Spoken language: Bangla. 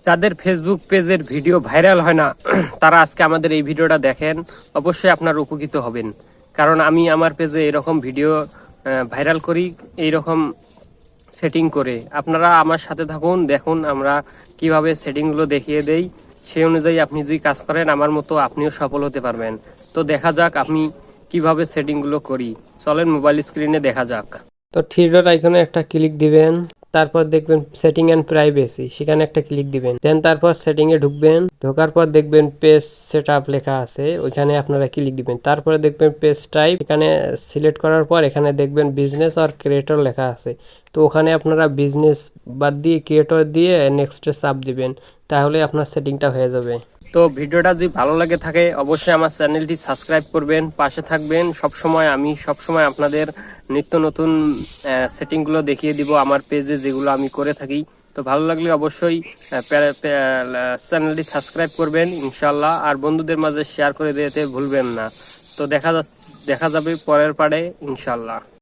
যাদের ফেসবুক পেজের ভিডিও ভাইরাল হয় না তারা আজকে আমাদের এই ভিডিওটা দেখেন, অবশ্যই আপনারা উপকৃত হবেন। কারণ আমি আমার পেজে এরকম ভিডিও ভাইরাল করি, এইরকম সেটিং করে। আপনারা আমার সাথে থাকুন, দেখুন আমরা কিভাবে সেটিংগুলো দেখিয়ে দেই। সেই অনুযায়ী আপনি যদি কাজ করেন আমার মতো আপনিও সফল হতে পারবেন। তো দেখা যাক আমি কিভাবে সেটিংগুলো করি, চলেন মোবাইল স্ক্রিনে দেখা যাক। তো থ্রি ডট আইকনে একটা ক্লিক দিবেন, তারপর দেখবেন সেটিং অ্যান্ড প্রাইভেসি, সেখানে একটা ক্লিক দিবেন। দেন তারপর সেটিং এ ঢুকবেন, ঢোকার পর দেখবেন পেজ সেটআপ লেখা আছে, ওইখানে আপনারা ক্লিক দিবেন। তারপরে দেখবেন পেজ টাইপ, এখানে সিলেক্ট করার পর এখানে দেখবেন বিজনেস আর ক্রিয়েটর লেখা আছে। তো ওখানে আপনারা বিজনেস বাদ দিয়ে ক্রিয়েটর দিয়ে নেক্সটে চাপ দিবেন, তাহলে আপনার সেটিংটা হয়ে যাবে। তো ভিডিওটা যদি ভালো লাগে থাকে অবশ্যই আমার চ্যানেলটি সাবস্ক্রাইব করবেন, পাশে থাকবেন সবসময়। আমি সবসময় আপনাদের নিত্য নতুন সেটিংগুলো দেখিয়ে দিব আমার পেজে, যেগুলো আমি করে থাকি। তো ভালো লাগলে অবশ্যই চ্যানেলটি সাবস্ক্রাইব করবেন ইনশাল্লাহ, আর বন্ধুদের মাঝে শেয়ার করে দিতে ভুলবেন না। তো দেখা যাবে পরের পার্টে ইনশাল্লাহ।